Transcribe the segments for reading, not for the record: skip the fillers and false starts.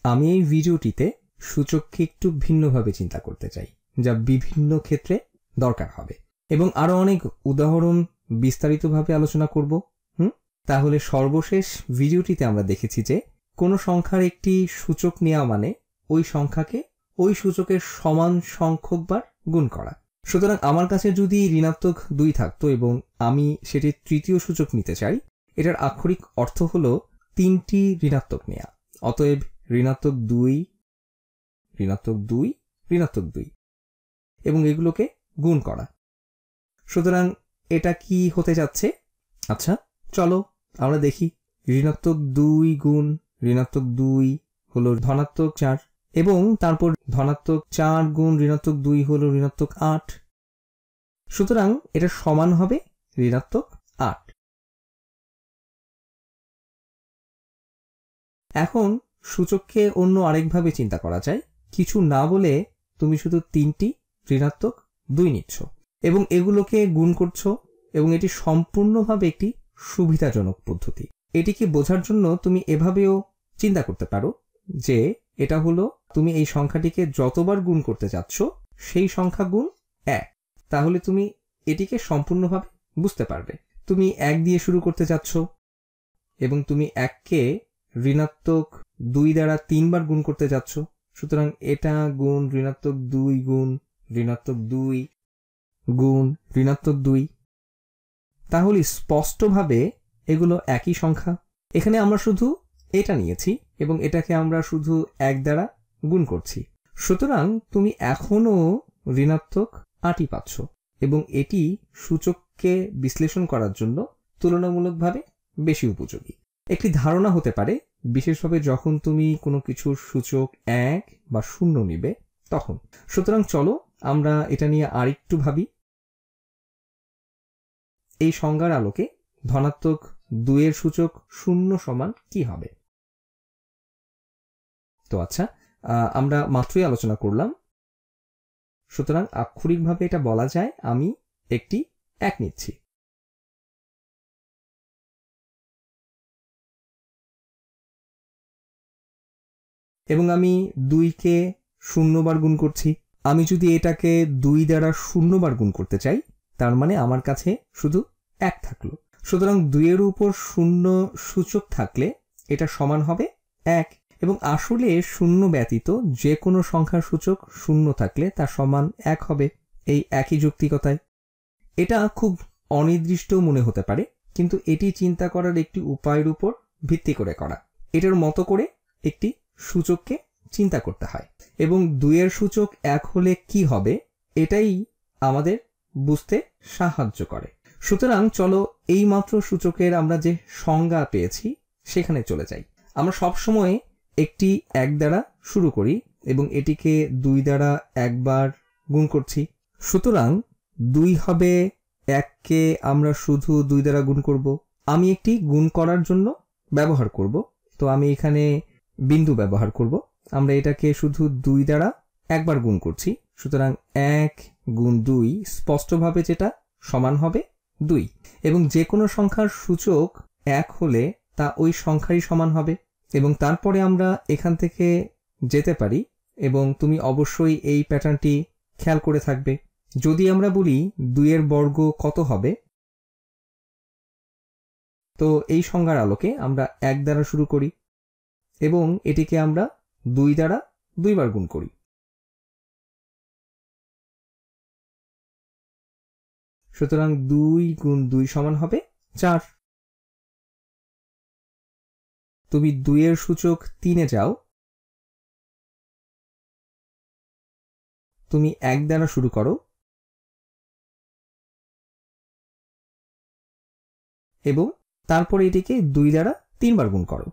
আমি এই ভিডিওটিতে সূচককে একটু ভিন্নভাবে চিন্তা করতে চাই, যা বিভিন্ন ক্ষেত্রে দরকার হবে, এবং আরো অনেক উদাহরণ বিস্তারিতভাবে আলোচনা করব। তাহলে সর্বশেষ ভিডিওটিতে আমরা দেখেছি যে কোনো সংখ্যার একটি সূচক নেওয়া মানে ওই সংখ্যাকে ওই সূচকের সমান সংখ্যকবার গুণ করা। সুতরাং আমার কাছে যদি ঋণাত্মক 2 থাকতো এবং আমি সেটির তৃতীয় সূচক নিতে চাই, এটার আক্ষরিক অর্থ হলো 3টি ঋণাত্মক নেয়া। অতএব ঋণাত্মক 2, ঋণাত্মক 2, ঋণাত্মক 2 এবং এগুলোকে গুণ করা। সুতরাং এটা কি হতে যাচ্ছে? আচ্ছা, চলো আমরা দেখি। ঋণাত্মক 2 গুণ ঋণাত্মক 2 হলো ধনাত্মক 4, এবং তারপর ধনাত্মক 4 গুণ ঋণাত্মক 2 হলো ঋণাত্মক 8। সুতরাং এটা সমান হবে ঋণাত্মক 8। এখন সূচককে অন্য আরেকভাবে চিন্তা করা যায়। কিছু না বলে তুমি শুধু 3টি ঋণাত্মক 2 নিচ্ছ এবং এগুলোকে গুণ করছো, এবং এটি সম্পূর্ণভাবে একটি সুবিধাজনক পদ্ধতি। এটিকে বোঝার জন্য তুমি এভাবেও চিন্তা করতে পারো যে এটা হলো তুমি এই সংখ্যাটিকে যতবার গুণ করতে যাচ্ছ সেই সংখ্যা গুণ 1। তাহলে তুমি এটিকে সম্পূর্ণভাবে বুঝতে পারবে। তুমি 1 দিয়ে শুরু করতে যাচ্ছ এবং তুমি 1কে ঋণাত্মক 2 দ্বারা 3 বার গুণ করতে যাচ্ছ। সুতরাং এটা গুণ ঋণাত্মক 2 গুণ ঋণাত্মক 2 গুণ ঋণাত্মক 2। তাহলে স্পষ্টভাবে এগুলো একই সংখ্যা। এখানে আমরা শুধু এটা নিয়েছি এবং এটাকে আমরা শুধু 1 দ্বারা গুণ করছি। সুতরাং তুমি এখনো ঋণাত্মক 8ই পাচ্ছ, এবং এটি সূচককে বিশ্লেষণ করার জন্য তুলনামূলকভাবে বেশি উপযোগী। একটি ধারণা হতে পারে, বিশেষভাবে যখন তুমি কোনো কিছুর সূচক 1 বা 0 নিবে তখন। সুতরাং চলো আমরা এটা নিয়ে আরেকটু ভাবি। এই সংজ্ঞার আলোকে ধনাত্মক 2 এর সূচক 0 সমান কি হবে? তো আচ্ছা, আমরা মাত্রই আলোচনা করলাম। সুতরাং আক্ষরিকভাবে এটা বলা যায় আমি একটি 1 নিচ্ছি। এবং আমি 2কে 0 বার গুণ করছি। আমি যদি এটাকে 2 দ্বারা 0 বার গুণ করতে চাই, তার মানে আমার কাছে শুধু 1 থাকলো। সুতরাং 2 এর উপর 0 সূচক থাকলে এটা সমান হবে 1, এবং আসলে 0 ব্যতীত যে কোনো সংখ্যার সূচক 0 থাকলে তা সমান 1 হবে, এই একই যৌক্তিকতায়। এটা খুব অনির্দিষ্ট মনে হতে পারে, কিন্তু এটি চিন্তা করার একটি উপায়ের উপর ভিত্তি করে করা। এটার মতো করে একটি সূচককে চিন্তা করতে হয়, এবং 2 এর সূচক 1 হলে কি হবে এটাই আমাদের বুঝতে সাহায্য করে। সুতরাং চলো এই মাত্র সূচকের আমরা যে সংজ্ঞা পেয়েছি সেখানে চলে যাই। আমরা সবসময় একটি 1 দ্বারা শুরু করি এবং এটিকে 2 দ্বারা 1 বার গুণ করছি। সুতরাং 2 হবে 1কে আমরা শুধু 2 দ্বারা গুণ করব। আমি একটি গুণ করার জন্য ব্যবহার করব, তো আমি এখানে বিন্দু ব্যবহার করব। আমরা এটাকে শুধু 2 দ্বারা 1 বার গুণ করছি। সুতরাং 1 গুণ 2 স্পষ্টভাবে যেটা সমান হবে 2, এবং যে কোনো সংখ্যার সূচক 1 হলে তা ওই সংখ্যারই সমান হবে। এবং তারপরে আমরা এখান থেকে যেতে পারি, এবং তুমি অবশ্যই এই প্যাটার্নটি খেয়াল করে থাকবে। যদি আমরা বলি 2 এর বর্গ কত হবে, তো এই সংজ্ঞার আলোকে আমরা 1 দ্বারা শুরু করি এবং এটিকে আমরা 2 দ্বারা 2 বার গুণ করি। সুতরাং 2 গুণ 2 সমান হবে 4। তুমি 2 এর সূচক 3-এ যাও, তুমি 1 দ্বারা শুরু করো এবং তারপরে এটিকে 2 দ্বারা 3 বার গুণ করো।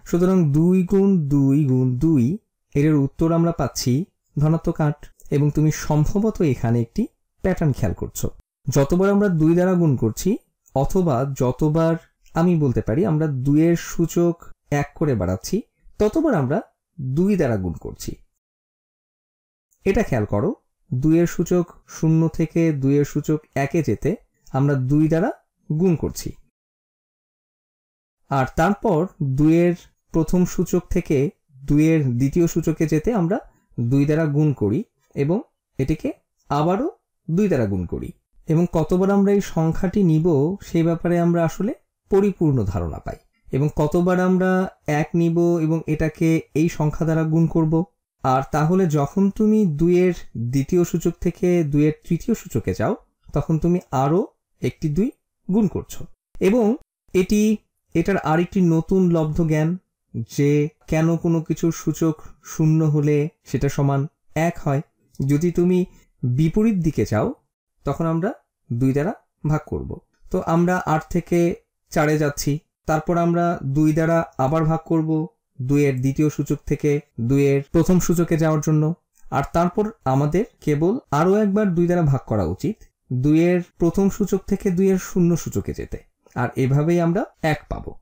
সুতরাং 2 গুণ 2 গুণ 2 এর উত্তর আমরা পাচ্ছি ধনাত্মক 8, এবং তুমি সম্ভবত এখানে একটি প্যাটার্ন খেয়াল করছো। যতবার আমরা 2 দ্বারা গুণ করছি, অথবা যতবার আমি বলতে পারি আমরা 2 এর সূচক 1 করে বাড়াচ্ছি, ততবার আমরা 2 দ্বারা গুণ করছি। এটা খেয়াল করো, 2 এর সূচক 0 থেকে 2 এর সূচক 1-এ যেতে আমরা 2 দ্বারা গুণ করছি। আর তারপর 2-এর প্রথম সূচক থেকে 2-এর দ্বিতীয় সূচকে যেতে আমরা 2 দ্বারা গুণ করি এবং এটিকে আবারও 2 দ্বারা গুণ করি, এবং কতবার আমরা এই সংখ্যাটি নিব সেই ব্যাপারে আমরা আসলে পরিপূর্ণ ধারণা পাই। এবং কতবার আমরা 1 নিব এবং এটাকে এই সংখ্যা দ্বারা গুণ করব। আর তাহলে যখন তুমি 2-এর দ্বিতীয় সূচক থেকে 2-এর তৃতীয় সূচকে যাও তখন তুমি আরো একটি 2 গুণ করছো। এবং এটার আরেকটি নতুন লব্ধ জ্ঞান যে কেন কোনো কিছুর সূচক 0 হলে সেটা সমান 1 হয়। যদি তুমি বিপরীত দিকে যাও তখন আমরা 2 দ্বারা ভাগ করব। তো আমরা 8 থেকে 4-এ যাচ্ছি, তারপর আমরা 2 দ্বারা আবার ভাগ করব 2-এর দ্বিতীয় সূচক থেকে 2-এর প্রথম সূচকে যাওয়ার জন্য। আর তারপর আমাদের কেবল আরো একবার 2 দ্বারা ভাগ করা উচিত 2-এর প্রথম সূচক থেকে 2-এর শূন্য সূচকে যেতে, আর এভাবেই আমরা 1 পাবো।